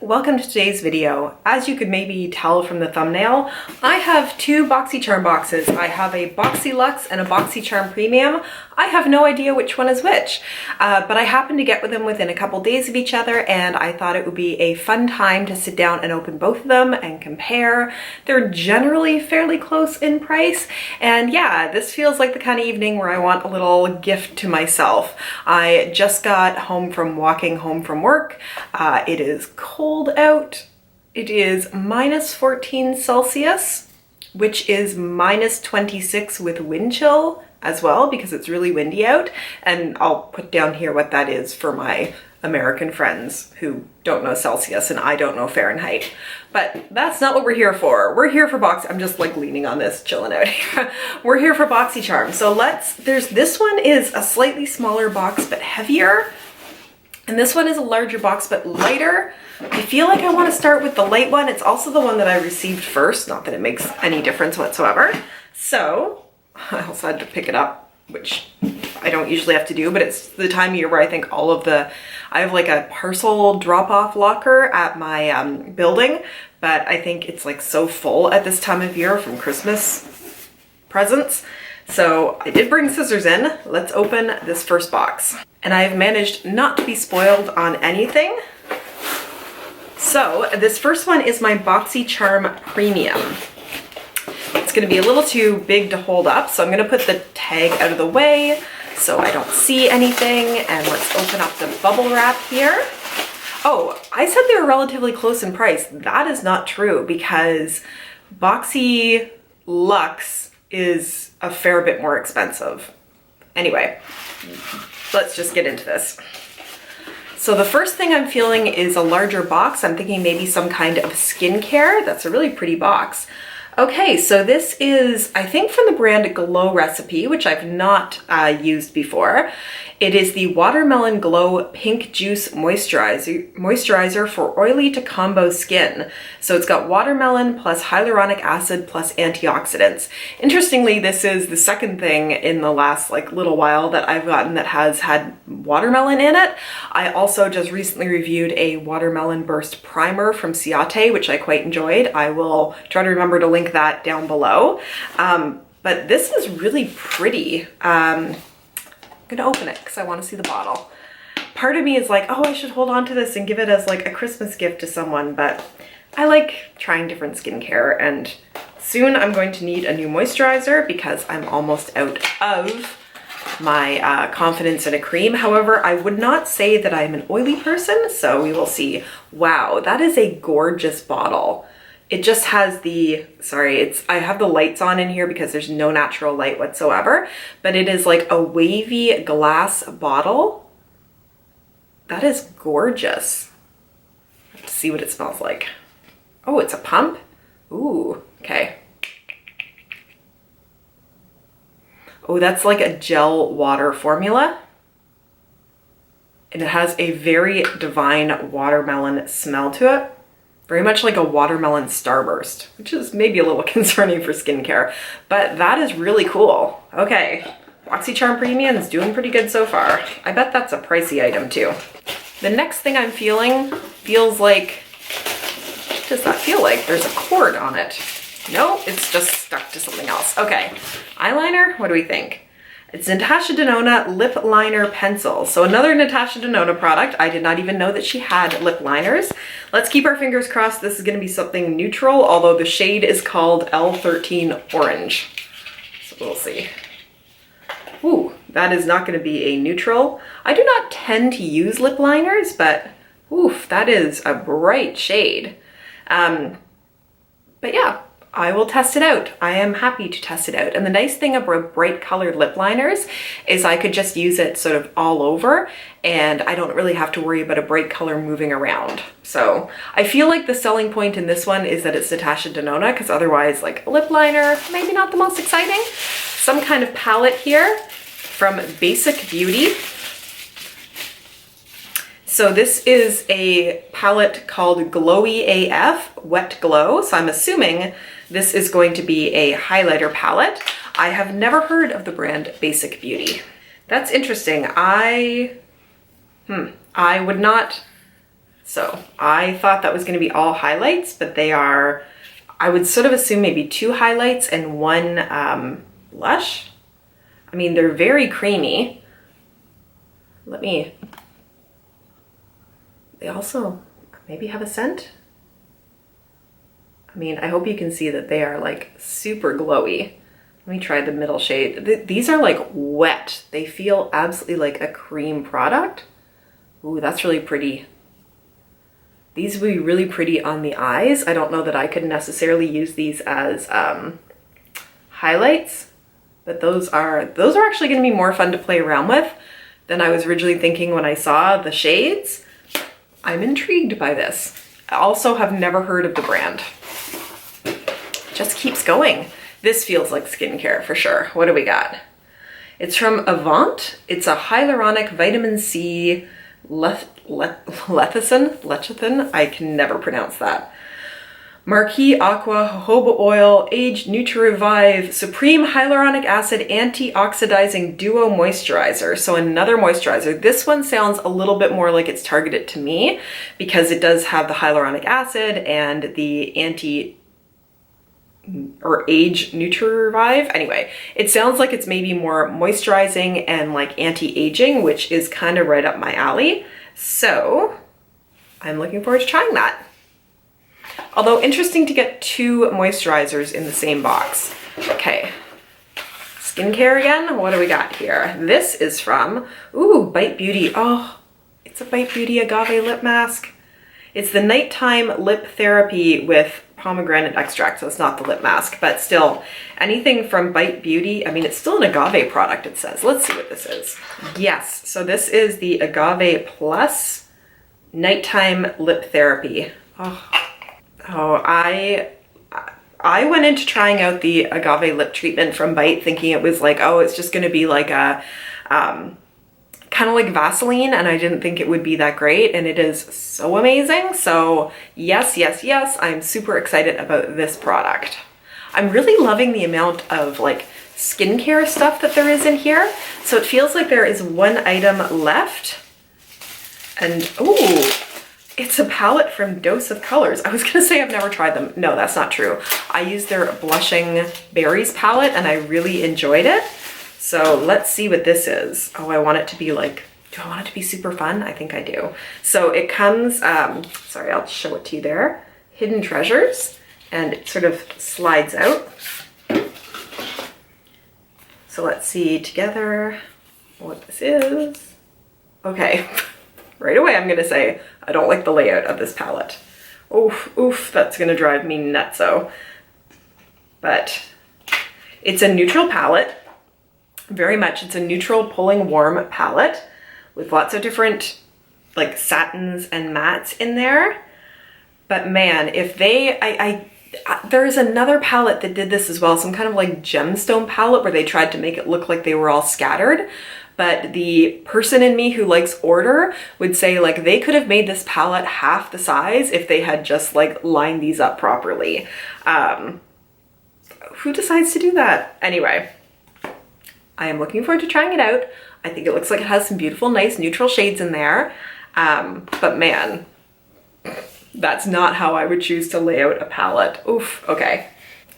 welcome to today's video. As you could maybe tell from the thumbnail, I have two Boxycharm boxes. I have a Boxyluxe and a Boxycharm Premium. I have no idea which one is which, but I happened to get them within a couple days of each other, and I thought it would be a fun time to sit down and open both of them and compare. They're generally fairly close in price, and yeah, this feels like the kind of evening where I want a little gift to myself. I just got walking home from work. It is cold out. It is minus 14 Celsius, which is minus 26 with wind chill as well, because it's really windy out. And I'll put down here what that is for my American friends who don't know Celsius and I don't know Fahrenheit. But that's not what we're here for. We're here for I'm just like leaning on this, chilling out here. We're here for Boxycharm. So this one is a slightly smaller box but heavier. And this one is a larger box but lighter. I feel like I want to start with the light one. It's also the one that I received first, not that it makes any difference whatsoever. So I also had to pick it up, which I don't usually have to do, but it's the time of year where I think I have like a parcel drop-off locker at my building, but I think it's like so full at this time of year from Christmas presents. So I did bring scissors in. Let's open this first box. And I've managed not to be spoiled on anything. So this first one is my Boxycharm Premium. It's gonna be a little too big to hold up, so I'm gonna put the tag out of the way so I don't see anything. And let's open up the bubble wrap here. Oh, I said they were relatively close in price. That is not true, because Boxyluxe is a fair bit more expensive. Anyway, let's just get into this. So the first thing I'm feeling is a larger box. I'm thinking maybe some kind of skincare. That's a really pretty box. Okay, so this is, I think, from the brand Glow Recipe, which I've not used before. It is the Watermelon Glow Pink Juice Moisturizer for oily to combo skin. So it's got watermelon plus hyaluronic acid plus antioxidants. Interestingly, this is the second thing in the last little while that I've gotten that has had watermelon in it. I also just recently reviewed a Watermelon Burst Primer from Ciate, which I quite enjoyed. I will try to remember to link that down below. But this is really pretty. I'm gonna open it because I want to see the bottle. Part of me is like, oh, I should hold on to this and give it as like a Christmas gift to someone, but I like trying different skincare, and soon I'm going to need a new moisturizer because I'm almost out of my confidence in a cream. However, I would not say that I'm an oily person, so we will see. Wow, that is a gorgeous bottle. It just has I have the lights on in here because there's no natural light whatsoever, but it is like a wavy glass bottle. That is gorgeous. Let's see what it smells like. Oh, it's a pump? Ooh, okay. Oh, that's like a gel water formula. And it has a very divine watermelon smell to it. Very much like a watermelon starburst, which is maybe a little concerning for skincare, but that is really cool. Okay, Boxycharm Premium is doing pretty good so far. I bet that's a pricey item too. The next thing I'm feeling feels like, what does that feel like? There's a cord on it. No, it's just stuck to something else. Okay, eyeliner, what do we think? It's Natasha Denona Lip Liner Pencil. So another Natasha Denona product. I did not even know that she had lip liners. Let's keep our fingers crossed this is gonna be something neutral, although the shade is called L13 Orange. So we'll see. Ooh, that is not gonna be a neutral. I do not tend to use lip liners, but oof, that is a bright shade. But yeah, I will test it out. I am happy to test it out. And the nice thing about bright colored lip liners is I could just use it sort of all over, and I don't really have to worry about a bright color moving around. So I feel like the selling point in this one is that it's Natasha Denona, because otherwise, like a lip liner, maybe not the most exciting. Some kind of palette here from Basic Beauty. So this is a palette called Glowy AF Wet Glow. So I'm assuming this is going to be a highlighter palette. I have never heard of the brand Basic Beauty. That's interesting. I would not So I thought that was going to be all highlights, but they are, I would sort of assume maybe 2 highlights and 1 blush. I mean, they're very creamy. They also maybe have a scent. I mean, I hope you can see that they are like super glowy. Let me try the middle shade. These are like wet. They feel absolutely like a cream product. Ooh, that's really pretty. These would be really pretty on the eyes. I don't know that I could necessarily use these as highlights, but those are actually going to be more fun to play around with than I was originally thinking when I saw the shades. I'm intrigued by this. I also have never heard of the brand. Just keeps going. This feels like skincare for sure. What do we got? It's from Avant. It's a hyaluronic vitamin C lecithin. I can never pronounce that. Marquis Aqua Jojoba Oil Age Nutri-Revive Supreme Hyaluronic Acid Anti-Oxidizing Duo Moisturizer. So another moisturizer. This one sounds a little bit more like it's targeted to me because it does have the hyaluronic acid and the Age Nutri-Revive. Anyway, it sounds like it's maybe more moisturizing and like anti-aging, which is kind of right up my alley. So I'm looking forward to trying that. Although interesting to get 2 moisturizers in the same box. Okay, skincare again. What do we got here? This is from, Bite Beauty. Oh, it's a Bite Beauty Agave Lip Mask. It's the nighttime lip therapy with pomegranate extract, so it's not the lip mask, but still, anything from Bite Beauty, I mean, it's still an agave product, it says. Let's see what this is. Yes, so this is the Agave Plus Nighttime Lip Therapy. I went into trying out the agave lip treatment from Bite thinking it was like, oh, it's just going to be like a kind of like Vaseline, and I didn't think it would be that great, and it is so amazing. So yes, yes, yes, I'm super excited about this product. I'm really loving the amount of like skincare stuff that there is in here. So it feels like there is 1 item left, and ooh, it's a palette from Dose of Colors. I was gonna say I've never tried them. No, that's not true. I used their Blushing Berries palette and I really enjoyed it. So let's see what this is. Oh, I want it to be like, do I want it to be super fun? I think I do. So it comes, sorry, I'll show it to you there. Hidden Treasures, and it sort of slides out. So let's see together what this is. Okay, right away I'm gonna say, I don't like the layout of this palette. Oof, that's gonna drive me nutso. But it's a neutral palette. Very much, it's a neutral pulling warm palette with lots of different like satins and mattes in there. But man, if they, there's another palette that did this as well, some kind of like gemstone palette where they tried to make it look like they were all scattered. But the person in me who likes order would say like they could have made this palette half the size if they had just like lined these up properly. Who decides to do that? Anyway, I am looking forward to trying it out. I think it looks like it has some beautiful, nice neutral shades in there. But man, that's not how I would choose to lay out a palette. Oof, okay.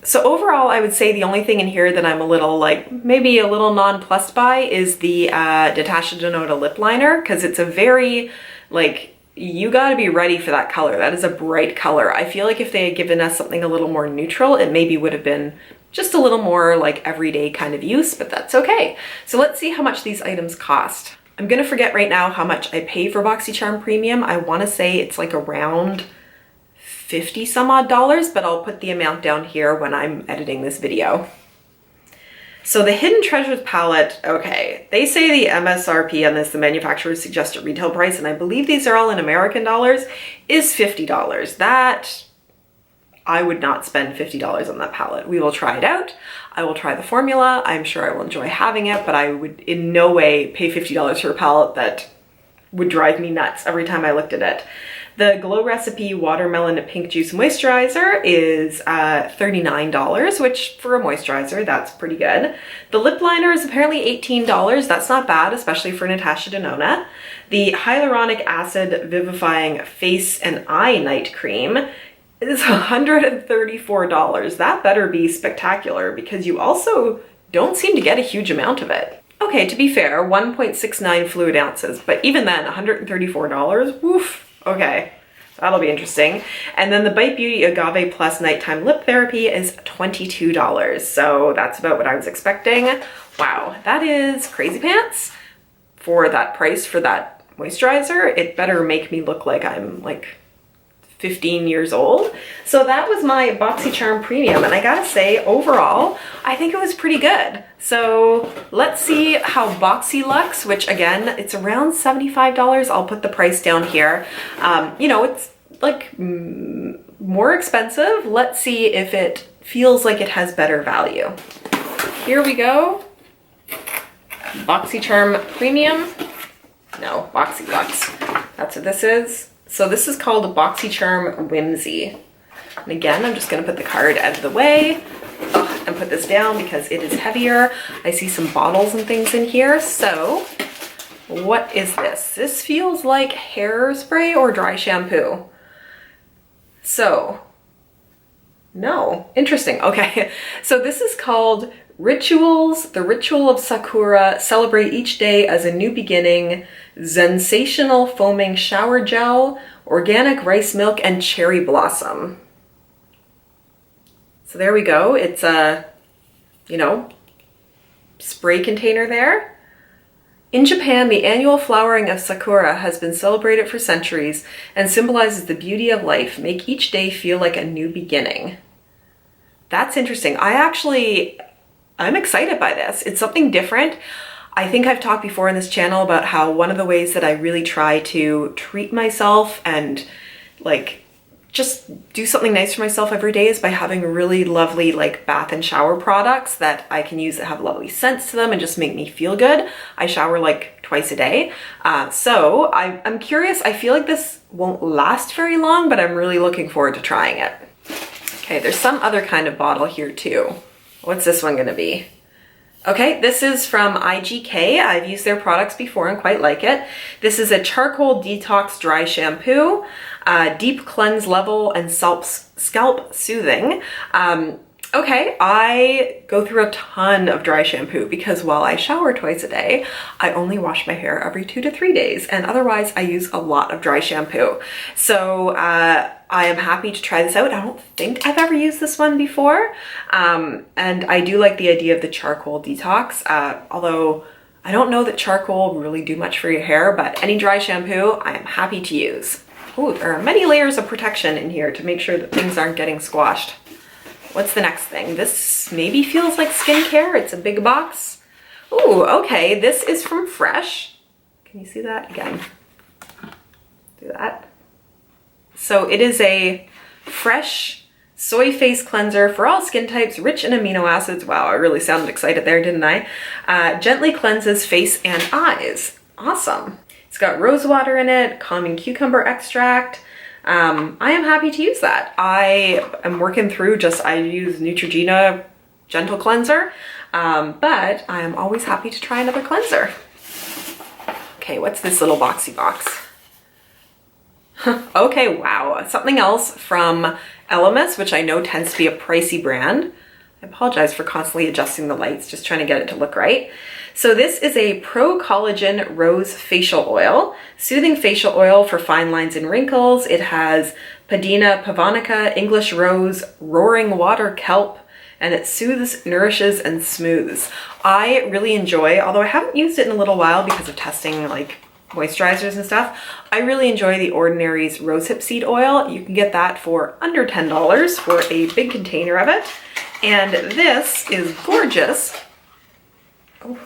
So overall, I would say the only thing in here that I'm a little like, maybe a little nonplussed by is the Natasha Denona lip liner, because it's a very, like, you gotta be ready for that color. That is a bright color. I feel like if they had given us something a little more neutral, it maybe would have been just a little more like everyday kind of use, but that's okay. So let's see how much these items cost. I'm gonna forget right now how much I pay for Boxycharm Premium. I wanna say it's like around 50 some odd dollars, but I'll put the amount down here when I'm editing this video. So the Hidden Treasures palette, okay, they say the MSRP on this, the manufacturer's suggested retail price, and I believe these are all in American dollars, is $50. That, I would not spend $50 on that palette. We will try it out. I will try the formula. I'm sure I will enjoy having it, but I would in no way pay $50 for a palette that would drive me nuts every time I looked at it. The Glow Recipe Watermelon Pink Juice Moisturizer is $39, which for a moisturizer, that's pretty good. The lip liner is apparently $18. That's not bad, especially for Natasha Denona. The Hyaluronic Acid Vivifying Face and Eye Night Cream is $134. That better be spectacular because you also don't seem to get a huge amount of it. Okay, to be fair, 1.69 fluid ounces, but even then, $134, woof, okay, that'll be interesting. And then the Bite Beauty Agave Plus Nighttime Lip Therapy is $22, so that's about what I was expecting. Wow, that is crazy pants for that price for that moisturizer. It better make me look like I'm like 15 years old. So that was my Boxycharm Premium, and I gotta say, overall, I think it was pretty good. So let's see how Boxyluxe, which again, it's around $75. I'll put the price down here. You know, it's like more expensive. Let's see if it feels like it has better value. Here we go. Boxycharm Premium. No, Boxyluxe. That's what this is. So this is called Boxycharm Whimsy. And again, I'm just gonna put the card out of the way and put this down because it is heavier. I see some bottles and things in here. So what is this? This feels like hairspray or dry shampoo. So, no, interesting. Okay, so this is called Rituals, the Ritual of Sakura. Celebrate each day as a new beginning. Sensational Foaming Shower Gel, Organic Rice Milk, and Cherry Blossom. So there we go. It's a, you know, spray container there. In Japan, the annual flowering of Sakura has been celebrated for centuries and symbolizes the beauty of life. Make each day feel like a new beginning. That's interesting. I'm excited by this. It's something different. I think I've talked before on this channel about how one of the ways that I really try to treat myself and like just do something nice for myself every day is by having really lovely like bath and shower products that I can use that have lovely scents to them and just make me feel good. I shower like twice a day. So I'm curious. I feel like this won't last very long, but I'm really looking forward to trying it. Okay, there's some other kind of bottle here too. What's this one gonna be? Okay, this is from IGK. I've used their products before and quite like it. This is a charcoal detox dry shampoo, deep cleanse level and scalp soothing. Okay, I go through a ton of dry shampoo because while I shower twice a day, I only wash my hair every 2 to 3 days, and otherwise I use a lot of dry shampoo. So I am happy to try this out. I don't think I've ever used this one before. And I do like the idea of the charcoal detox, although I don't know that charcoal will really do much for your hair, but any dry shampoo I am happy to use. Ooh, there are many layers of protection in here to make sure that things aren't getting squashed. What's the next thing? This maybe feels like skincare. It's a big box. Ooh, okay, this is from Fresh. Can you see that again? Do that. So it is a Fresh soy face cleanser for all skin types, rich in amino acids. Wow, I really sounded excited there, didn't I? Gently cleanses face and eyes. Awesome. It's got rose water in it, calming cucumber extract. I am happy to use that. I am working through I use Neutrogena Gentle Cleanser, but I am always happy to try another cleanser. Okay, what's this little boxy box? Okay, wow, something else from Elemis, which I know tends to be a pricey brand. I apologize for constantly adjusting the lights, just trying to get it to look right. So this is a Pro Collagen Rose Facial Oil, soothing facial oil for fine lines and wrinkles. It has Padina Pavonica, English Rose, Roaring Water Kelp, and it soothes, nourishes, and smooths. I really enjoy, although I haven't used it in a little while because of testing like moisturizers and stuff, I really enjoy the Ordinary's Rosehip Seed Oil. You can get that for under $10 for a big container of it. And this is gorgeous. Oh,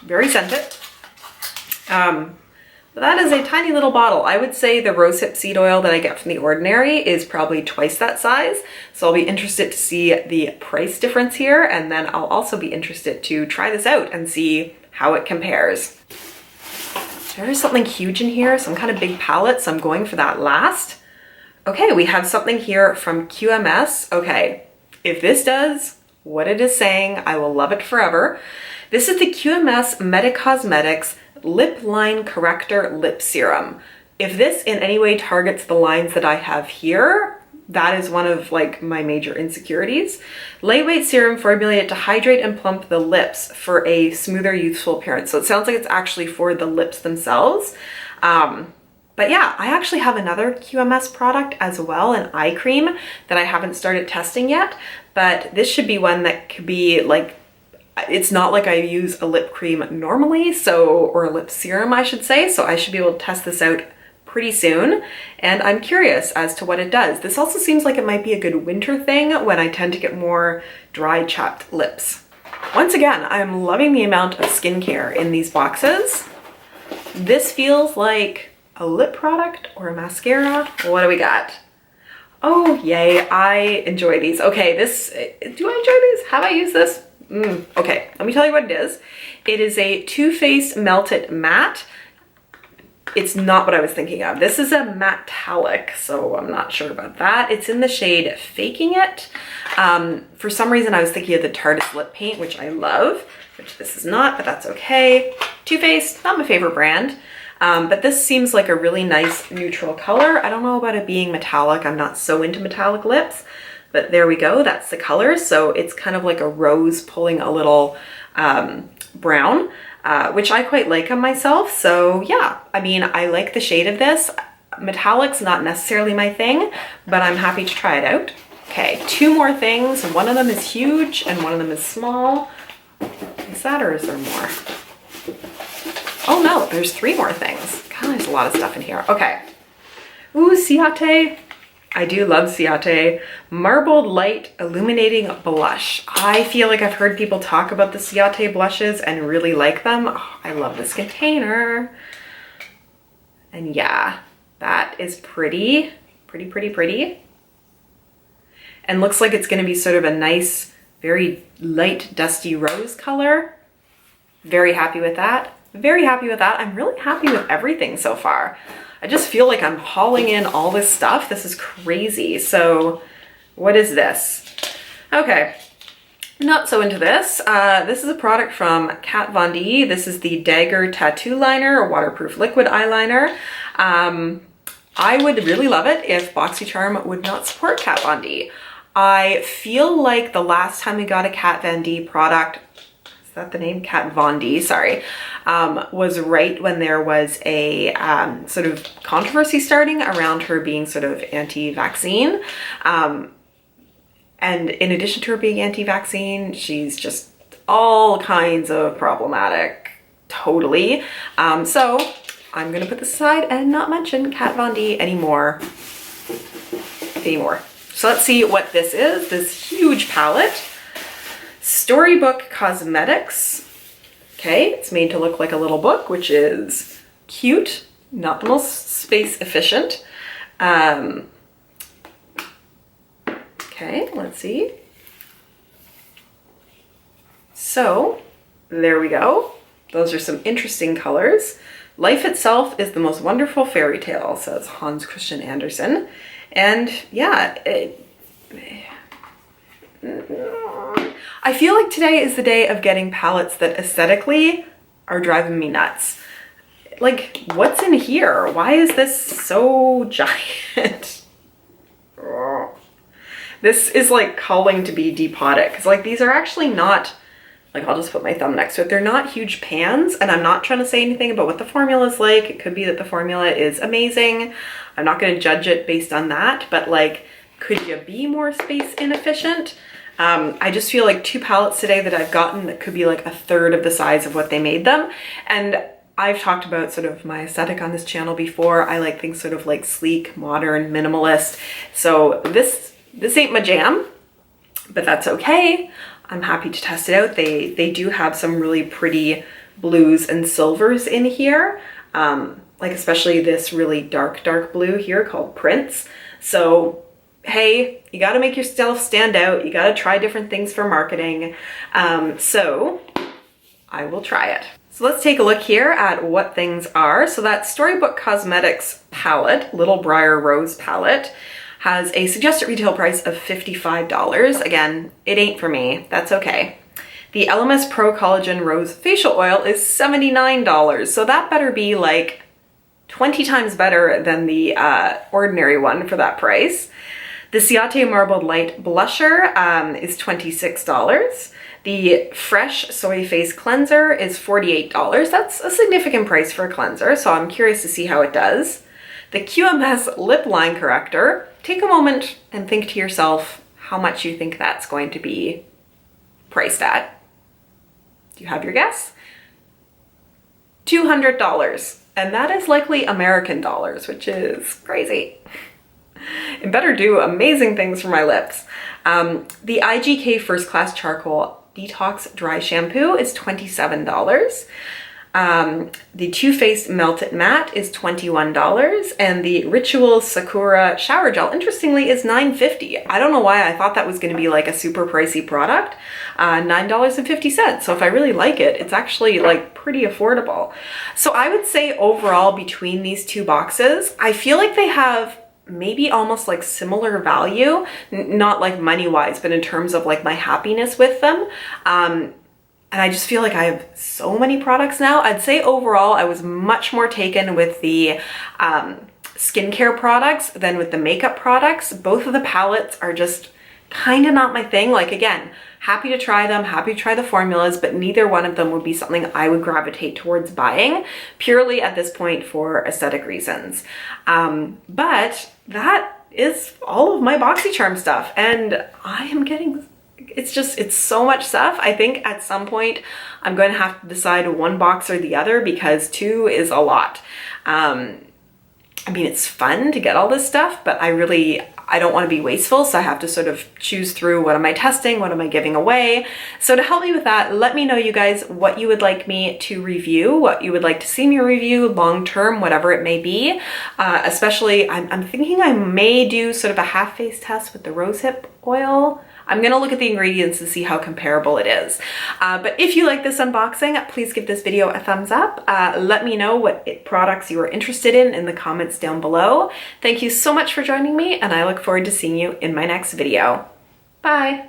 very scented. That is a tiny little bottle. I would say the rosehip seed oil that I get from The Ordinary is probably twice that size. So I'll be interested to see the price difference here. And then I'll also be interested to try this out and see how it compares. There is something huge in here, some kind of big palette, so I'm going for that last. Okay, we have something here from QMS. Okay, if this does what it is saying, I will love it forever. This is the QMS Meta-Cosmetics Lip Line Corrector Lip Serum. If this in any way targets the lines that I have here, that is one of like my major insecurities. Lightweight serum formulated to hydrate and plump the lips for a smoother, youthful appearance. So it sounds like it's actually for the lips themselves. But yeah, I actually have another QMS product as well, an eye cream that I haven't started testing yet, but this should be one that could be like, it's not like I use a lip cream normally, or a lip serum, I should say, so I should be able to test this out pretty soon, and I'm curious as to what it does. This also seems like it might be a good winter thing when I tend to get more dry, chapped lips. Once again, I'm loving the amount of skincare in these boxes. This feels like a lip product or a mascara. What do we got? Oh, yay, I enjoy these. Okay, do I enjoy these? Have I used this? Okay, let me tell you what it is. It is a Too Faced Melted Matte. It's not what I was thinking of. This is a metallic, so I'm not sure about that. It's in the shade Faking It. For some reason, I was thinking of the Tarteist lip paint, which I love, which this is not, but that's okay. Too Faced, not my favorite brand. But this seems like a really nice neutral color. I don't know about it being metallic. I'm not so into metallic lips, but there we go. That's the color. So it's kind of like a rose pulling a little brown. Which I quite like on myself. So yeah, I mean, I like the shade of this. Metallic's not necessarily my thing, but I'm happy to try it out. Okay, two more things. One of them is huge and one of them is small. Is that, or is there more? Oh no, there's three more things. God, there's a lot of stuff in here. Okay. Ooh, Ciate. I do love Ciate. Marbled Light Illuminating Blush. I feel like I've heard people talk about the Ciate blushes and really like them. Oh, I love this container. And yeah, that is pretty. And looks like it's gonna be sort of a nice, very light, dusty rose color. Very happy with that. Very happy with that. I'm really happy with everything so far. I just feel like I'm hauling in all this stuff. This is crazy. So what is this? Okay, not so into this. This is a product from Kat Von D. This is the Dagger Tattoo Liner, or waterproof liquid eyeliner. I would really love it if Boxycharm would not support Kat Von D. I feel like the last time we got a Kat Von D product, is that the name? Kat Von D, sorry. Was right when there was a sort of controversy starting around her being sort of anti-vaccine. And in addition to her being anti-vaccine, she's just all kinds of problematic, totally. So I'm gonna put this aside and not mention Kat Von D anymore. So let's see what this is, this huge palette. Storybook Cosmetics. Okay, it's made to look like a little book, which is cute, not the most space efficient. Okay, let's see. So there we go. Those are some interesting colors. Life itself is the most wonderful fairy tale, says Hans Christian Andersen. And yeah, I feel like today is the day of getting palettes that aesthetically are driving me nuts. Like, what's in here? Why is this so giant? This is like calling to be depotted, because like these are actually not, like I'll just put my thumb next to it, they're not huge pans, and I'm not trying to say anything about what the formula is like. It could be that the formula is amazing. I'm not going to judge it based on that, but like, could you be more space inefficient? I just feel like two palettes today that I've gotten that could be like a third of the size of what they made them. And I've talked about sort of my aesthetic on this channel before. I like things sort of like sleek, modern, minimalist. So this ain't my jam, but that's okay. I'm happy to test it out. They do have some really pretty blues and silvers in here. Like especially this really dark blue here called Prince. So hey, you got to make yourself stand out. You got to try different things for marketing. So I will try it. So let's take a look here at what things are. So that Storybook Cosmetics palette, Little Briar Rose palette, has a suggested retail price of $55. Again, it ain't for me. That's okay. The Elemis Pro Collagen Rose Facial Oil is $79. So that better be like 20 times better than the ordinary one for that price. The Ciate Marbled Light Blusher is $26. The Fresh Soy Face Cleanser is $48. That's a significant price for a cleanser, so I'm curious to see how it does. The QMS Lip Line Corrector, take a moment and think to yourself how much you think that's going to be priced at. Do you have your guess? $200. And that is likely American dollars, which is crazy. It better do amazing things for my lips. The IGK First Class Charcoal Detox Dry Shampoo is $27. The Too Faced Melted Matte is $21. And the Rituals Sakura Shower Gel, interestingly, is $9.50. I don't know why I thought that was going to be like a super pricey product. $9.50. So if I really like it, it's actually like pretty affordable. So I would say overall between these two boxes, I feel like they have maybe almost like similar value, not like money wise, but in terms of like my happiness with them. And I just feel like I have so many products now. I'd say overall I was much more taken with the skincare products than with the makeup products. Both of the palettes are just kind of not my thing. Like again, happy to try them, happy to try the formulas, but neither one of them would be something I would gravitate towards buying purely at this point for aesthetic reasons. But that is all of my Boxycharm stuff, and I am getting, it's so much stuff. I think at some point I'm going to have to decide one box or the other because two is a lot. I mean, it's fun to get all this stuff, but I don't want to be wasteful, so I have to sort of choose through what am I testing, what am I giving away. So to help me with that, let me know, you guys, what you would like me to review, what you would like to see me review long-term, whatever it may be. Especially, I'm thinking I may do sort of a half-face test with the rosehip oil. I'm gonna look at the ingredients to see how comparable it is. But if you like this unboxing, please give this video a thumbs up. Let me know what products you are interested in the comments down below. Thank you so much for joining me, and I look forward to seeing you in my next video. Bye.